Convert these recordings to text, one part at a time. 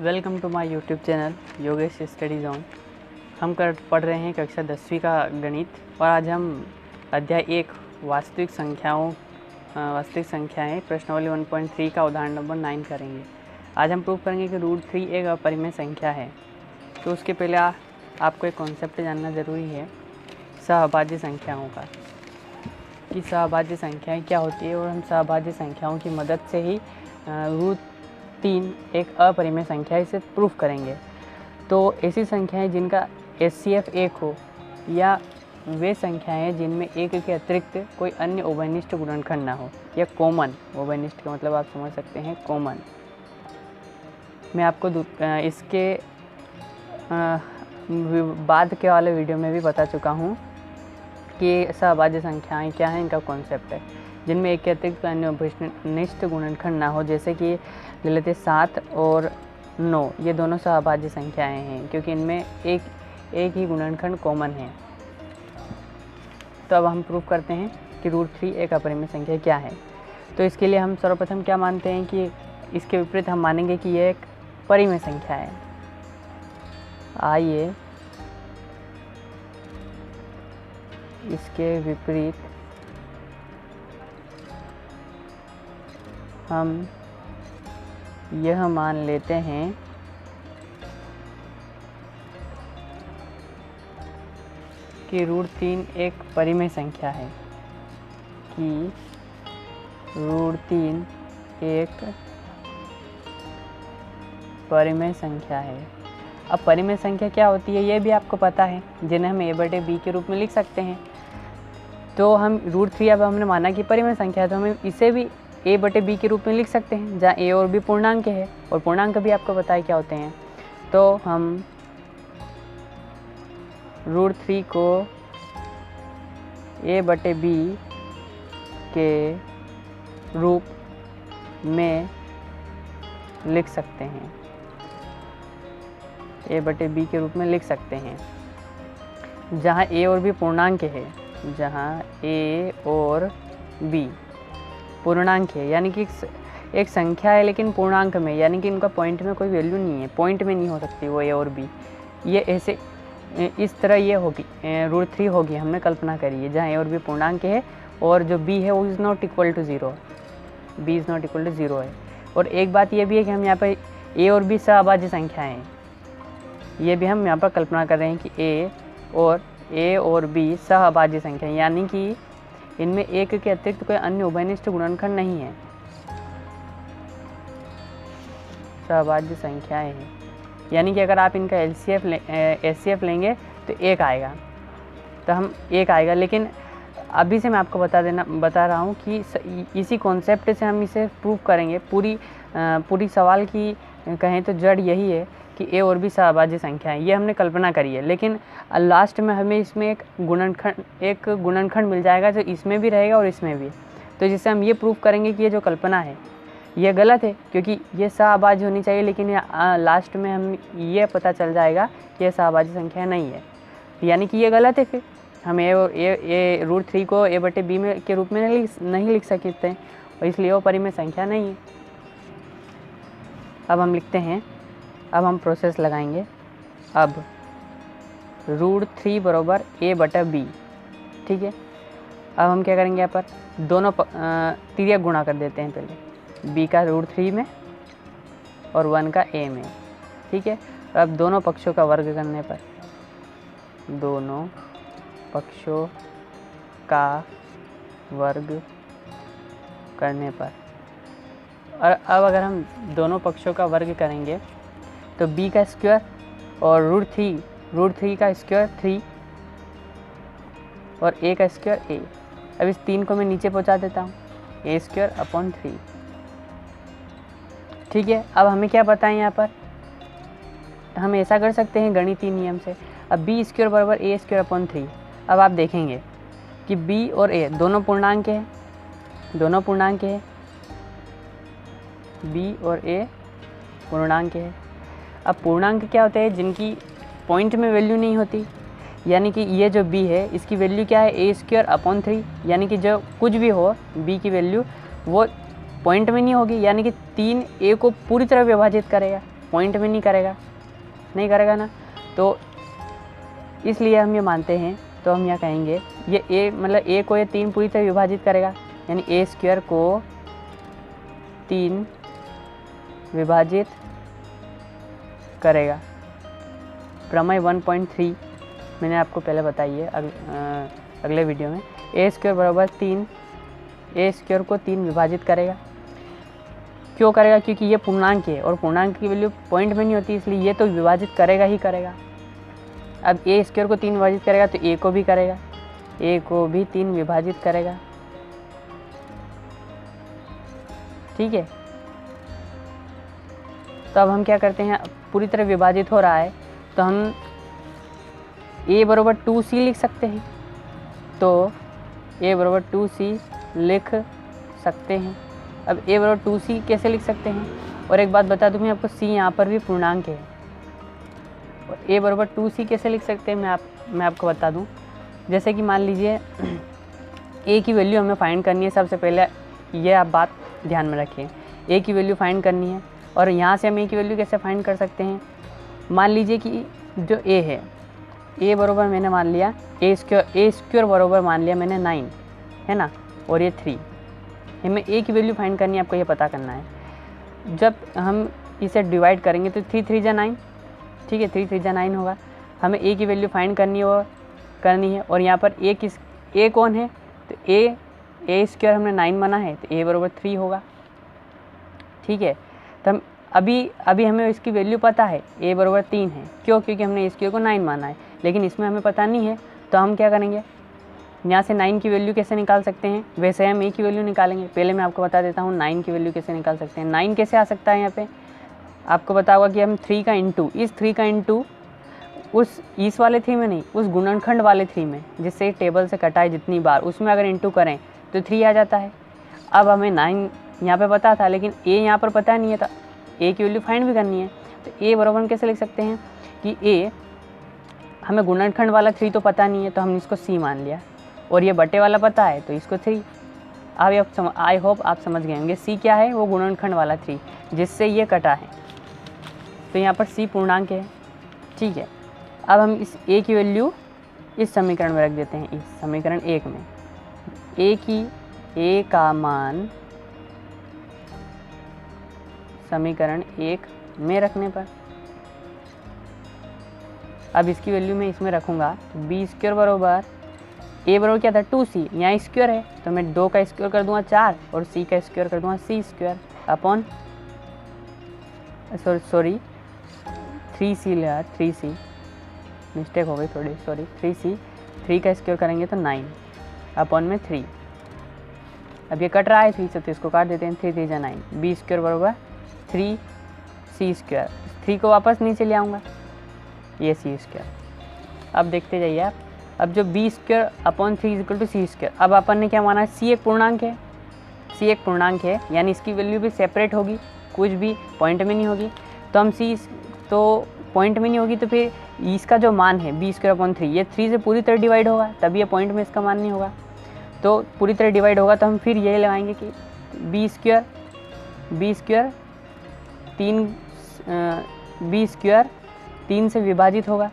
Welcome to my YouTube channel Yogesh study zone. हम पढ़ रहे हैं कक्षा 10वीं का गणित और आज हम अध्याय 1 वास्तविक संख्याएं प्रश्नावली 1.3 का उदाहरण नंबर 9 करेंगे। आज हम प्रूव करेंगे कि √3 एक अपरिमेय संख्या है। तो उसके पहले आपको एक कॉन्सेप्ट जानना ज़रूरी है सहभाज्य संख्याओं का, कि सहभाज्य संख्याएँ क्या होती है और हम सहभाज्य संख्याओं की मदद से ही √3 एक अपरिमेय संख्या है, इसे प्रूफ करेंगे। तो ऐसी संख्याएं जिनका HCF 1 हो या वे संख्याएं जिनमें एक के अतिरिक्त कोई अन्य उभयनिष्ठ गुणनखंड ना हो या कॉमन, उभयनिष्ठ का मतलब आप समझ सकते हैं कॉमन। मैं आपको इसके बाद के वाले वीडियो में भी बता चुका हूँ कि सहभाज्य संख्याएं क्या हैं, इनका कॉन्सेप्ट है। जिनमें एक के अतिरिक्त अन्य उभयनिष्ठ गुणनखंड ना हो, जैसे कि ले लेते 7 और 9, ये दोनों सहभाज्य संख्याएं हैं क्योंकि इनमें एक ही गुणनखंड कॉमन है। तो अब हम प्रूफ करते हैं कि √3 एक अपरिमेय संख्या क्या है। तो इसके लिए हम सर्वप्रथम क्या मानते हैं कि इसके विपरीत हम मानेंगे कि यह एक परिमेय संख्या है। आइए इसके विपरीत हम यह मान लेते हैं कि √3 एक परिमेय संख्या है, कि √3 एक परिमेय संख्या है। अब परिमेय संख्या क्या होती है ये भी आपको पता है, जिन्हें हम a/b के रूप में लिख सकते हैं। तो हम √3 अब हमने माना कि परिमेय संख्या है, तो हम इसे भी a/b के रूप में लिख सकते हैं, जहाँ a और b पूर्णांक है और पूर्णांक भी आपको पता है क्या होते हैं। तो हम √3 को a/b के रूप में लिख सकते हैं, a/b के रूप में लिख सकते हैं, जहाँ a और b पूर्णांक है, जहाँ a और b पूर्णांक है, यानी कि एक संख्या है लेकिन पूर्णांक में, यानी कि इनका पॉइंट में कोई वैल्यू नहीं है, पॉइंट में नहीं हो सकती वो a और b। ये ऐसे इस तरह ये होगी √3 होगी, हमने कल्पना करी है, जहाँ a और b पूर्णांक है और जो b है वो is not equal to 0, b is not equal to 0 है। और एक बात ये भी है कि हम यहाँ पर a और b सहभाज्य संख्याएँ हैं, ये भी हम यहाँ पर कल्पना कर रहे हैं कि a और b सहभाज्य संख्या, यानी कि इनमें एक के अतिरिक्त कोई अन्य उभयनिष्ठ गुणनखंड नहीं है, सहभाज्य संख्याएं हैं। यानी कि अगर आप इनका HCF लेंगे तो 1 आएगा, तो हम 1 आएगा। लेकिन अभी से मैं आपको बता रहा हूँ कि इसी कॉन्सेप्ट से हम इसे प्रूव करेंगे। पूरी सवाल की कहें तो जड़ यही है कि a और b सहभाज्य संख्या है, ये हमने कल्पना करी है। लेकिन लास्ट में हमें इसमें एक गुणनखंड मिल जाएगा जो इसमें भी रहेगा और इसमें भी, तो जिससे हम ये प्रूव करेंगे कि ये जो कल्पना है ये गलत है, क्योंकि ये सहभाज्य होनी चाहिए, लेकिन लास्ट में हम ये पता चल जाएगा कि ये सहभाज्य संख्या नहीं है, यानी कि ये गलत है। फिर हम √3 को a/b में के रूप में नहीं लिख सकते हैं और इसलिए वो परिमेय संख्या नहीं है। अब हम लिखते हैं, अब हम प्रोसेस लगाएंगे। अब √3 बराबर a/b, ठीक है। अब हम क्या करेंगे, यहाँ पर दोनों तिर्यक गुणा कर देते हैं, पहले b का √3 में और 1 का a में, ठीक है। अब दोनों पक्षों का वर्ग करने पर, दोनों पक्षों का वर्ग करने पर, और अब अगर हम दोनों पक्षों का वर्ग करेंगे तो b का स्क्वायर और √3 का स्क्वायर 3 और a का स्क्वायर a। अब इस 3 को मैं नीचे पहुंचा देता हूँ, a²/3, ठीक है। अब हमें क्या बताएं यहाँ पर, हम ऐसा कर सकते हैं गणितीय नियम से। अब b² बराबर a²/3। अब आप देखेंगे कि b और a दोनों पूर्णांक हैं, b और a पूर्णांक है। अब पूर्णांक क्या होते हैं, जिनकी पॉइंट में वैल्यू नहीं होती, यानी कि ये जो b है इसकी वैल्यू क्या है, a²/3, यानी कि जो कुछ भी हो b की वैल्यू वो पॉइंट में नहीं होगी, यानी कि 3 a को पूरी तरह विभाजित करेगा, पॉइंट में नहीं करेगा, नहीं करेगा ना, तो इसलिए हम ये मानते हैं। तो हम यहाँ कहेंगे ये ए मतलब ए को ये 3 पूरी तरह विभाजित करेगा, यानी ए स्क्वायर को 3 विभाजित करेगा। प्रमेय 1.3 मैंने आपको पहले बताई है अगले वीडियो में। ए स्क्वायर बराबर 3, ए स्क्वायर को 3 विभाजित करेगा। क्यों करेगा? क्योंकि ये पूर्णांक है और पूर्णांक की वैल्यू पॉइंट में नहीं होती, इसलिए ये तो विभाजित करेगा ही करेगा। अब ए स्क्वायर को 3 विभाजित करेगा तो ए को भी करेगा, ए को भी 3 विभाजित करेगा। ठीक है, तो अब हम क्या करते हैं, पूरी तरह विभाजित हो रहा है तो हम a बराबर 2c लिख सकते हैं। तो a बराबर 2c लिख सकते हैं। अब a बराबर 2c कैसे लिख सकते हैं? और एक बात बता दूं मैं आपको, c यहाँ पर भी पूर्णांक है। और a बराबर 2c कैसे लिख सकते हैं मैं आपको बता दूं। जैसे कि मान लीजिए a की वैल्यू हमें फाइंड करनी है। सबसे पहले ये आप बात ध्यान में रखिए, a की वैल्यू फाइंड करनी है। और यहाँ से हम a की वैल्यू कैसे फाइंड कर सकते हैं? मान लीजिए कि जो a है, a बराबर मैंने मान लिया ए स्क्वायर बराबर मान लिया मैंने 9 है ना, और ये 3। हमें a की वैल्यू फाइंड करनी है, आपको ये पता करना है। जब हम इसे डिवाइड करेंगे तो 3 3 जा 9, ठीक है, 3 3 जा 9 होगा। हमें a की वैल्यू फाइंड करनी है और यहाँ पर a कौन है? तो a स्क्वायर हमने 9 माना है तो a बराबर 3 होगा। ठीक है, तो हम अभी हमें इसकी वैल्यू पता है, a बराबर 3 है। क्यों? क्योंकि हमने a स्क्वायर को 9 माना है, लेकिन इसमें हमें पता नहीं है। तो हम क्या करेंगे, यहाँ से 9 की वैल्यू कैसे निकाल सकते हैं? वैसे हम a की वैल्यू निकालेंगे। पहले मैं आपको बता देता हूँ 9 की वैल्यू कैसे निकाल सकते हैं। 9 कैसे आ सकता है? यहाँ पे आपको पता होगा कि हम 3 का इंटू, इस 3 का इंटू इस वाले 3 में नहीं, उस गुणनखंड वाले 3 में, जिससे टेबल से कटा है जितनी बार, उसमें अगर इंटू करें तो 3 आ जाता है। अब हमें 9 यहाँ पे पता था, लेकिन a यहाँ पर पता नहीं है, तो a की वैल्यू फाइंड भी करनी है। तो a बराबर कैसे लिख सकते हैं कि a, हमें गुणनखंड वाला 3 तो पता नहीं है तो हमने इसको c मान लिया, और ये बटे वाला पता है तो इसको 3। अब आई होप आप समझ गए होंगे c क्या है, वो गुणनखंड वाला 3 जिससे ये कटा है। तो यहाँ पर c पूर्णांक है। ठीक है, अब हम इस a की वैल्यू इस समीकरण में रख देते हैं, इस समीकरण 1 में। a का मान समीकरण 1 में रखने पर, अब इसकी वैल्यू मैं इसमें रखूँगा। b स्क्वायर बराबर a बराबर क्या था? 2c, यहाँ स्क्वायर है तो मैं 2 का स्क्वायर कर दूंगा 4, और c का स्क्वायर कर दूंगा c स्क्वायर अपॉन 3c लिया, 3c मिस्टेक हो गई थोड़ी, सॉरी, 3c, 3 का स्क्वायर करेंगे तो 9 अपॉन में 3। अब ये कट रहा है 3 से तो इसको काट देते हैं, 3 3 जा 9। b स्क्वायर बराबर 3c स्क्वायर, 3 को वापस नीचे ले आऊँगा, ये c स्क्वायर। अब देखते जाइए आप, अब जो b square upon 3 equal to c square. अब अपन ने क्या माना है? c एक पूर्णांक है, c एक पूर्णांक है, यानी इसकी वैल्यू भी सेपरेट होगी, कुछ भी पॉइंट में नहीं होगी। तो हम c तो पॉइंट में नहीं होगी, तो फिर इसका जो मान है b स्क्वायर अपॉन 3, ये 3 से पूरी तरह डिवाइड होगा, तभी ये पॉइंट में इसका मान नहीं होगा। तो पूरी तरह डिवाइड होगा तो हम फिर यही लगाएंगे कि b स्क्वायर 3 से विभाजित होगा,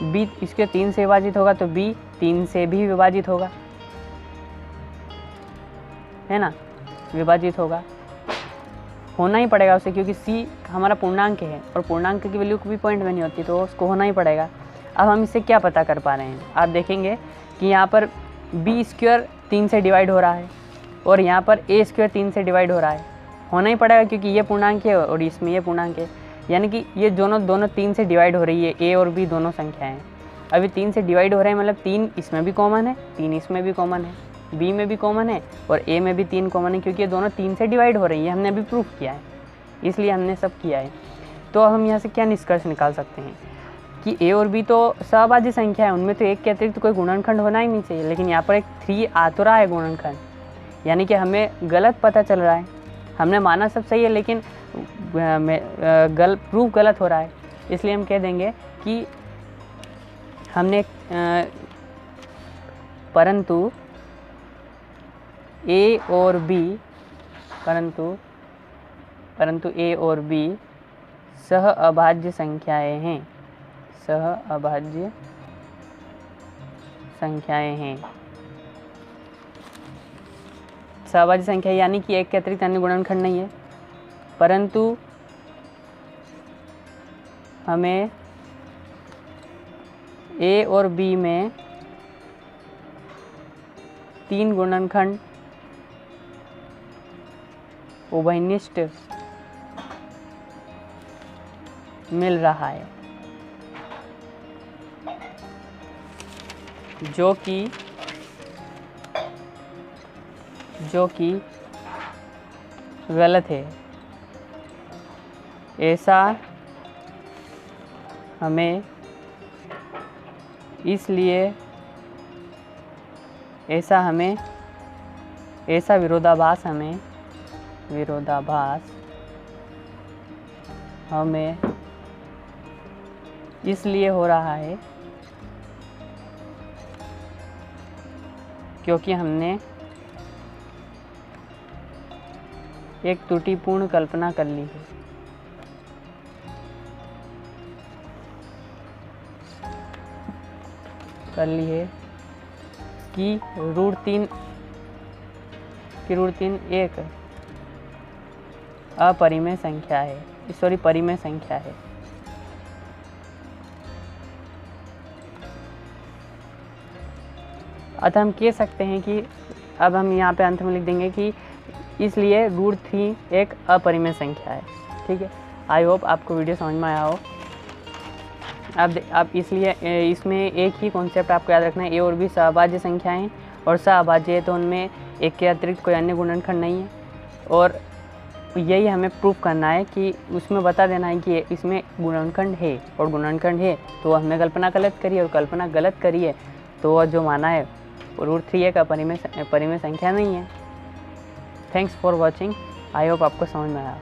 b स्क्वायर 3 से विभाजित होगा तो b 3 से भी विभाजित होगा, है ना, विभाजित होना ही पड़ेगा उसे, क्योंकि c हमारा पूर्णांक है और पूर्णांक की वैल्यू कोई पॉइंट में नहीं होती, तो उसको होना ही पड़ेगा। अब हम इससे क्या पता कर पा रहे हैं? आप देखेंगे कि यहाँ पर b स्क्वायर 3 से डिवाइड हो रहा है और यहाँ पर a स्क्वायर 3 से डिवाइड हो रहा है, होना ही पड़ेगा क्योंकि ये पूर्णांक है और इसमें ये पूर्णांक है, यानी कि ये दोनों 3 से डिवाइड हो रही है, a और b दोनों संख्याएं। अभी 3 से डिवाइड हो रहे हैं, मतलब 3 इसमें भी कॉमन है, 3 इसमें भी कॉमन है, b में भी कॉमन है और a में भी 3 कॉमन है, क्योंकि ये दोनों 3 से डिवाइड हो रही है, हमने अभी प्रूफ किया है, इसलिए हमने सब किया है। तो हम यहाँ से क्या निष्कर्ष निकाल सकते हैं कि a और b तो सहभाज्य संख्या है, उनमें तो एक के अतिरिक्त कोई गुणनखंड होना ही नहीं चाहिए, लेकिन यहाँ पर एक 3 आ तो रहा है गुणनखंड, यानी कि हमें गलत पता चल रहा है। हमने माना सब सही है, लेकिन प्रूफ गलत हो रहा है, इसलिए हम कह देंगे कि हमने परंतु ए और बी परंतु ए और बी सह अभाज्य संख्याएं हैं, सह अभाज्य संख्याएं हैं। सहभाज्य संख्या यानी कि एक के अतिरिक्त अन्य गुणनखंड नहीं है, परंतु हमें ए और बी में 3 गुणनखंड उभयनिष्ठ मिल रहा है, जो कि गलत है। ऐसा हमें ऐसा विरोधाभास हमें इसलिए हो रहा है क्योंकि हमने एक त्रुटिपूर्ण कल्पना कर ली है कि √3 एक अपरिमेय संख्या है, परिमेय संख्या है। अतः हम कह सकते हैं कि अब हम यहाँ पे अंत में लिख देंगे कि इसलिए √3 एक अपरिमेय संख्या है। ठीक है, आई होप आपको वीडियो समझ में आया हो। अब इसलिए इसमें एक ही कॉन्सेप्ट आपको याद रखना है, ए और बी सहभाज्य संख्याएं हैं और सहभाज्य है तो उनमें एक के अतिरिक्त कोई अन्य गुणनखंड नहीं है, और यही हमें प्रूफ करना है कि उसमें बता देना है कि इसमें गुणनखंड है, और गुणनखंड है तो हमने कल्पना गलत करी, और कल्पना गलत करी है तो जो माना है √3 एक अपरिमेय संख्या नहीं है। Thanks for watching, I hope आपको समझ में आया।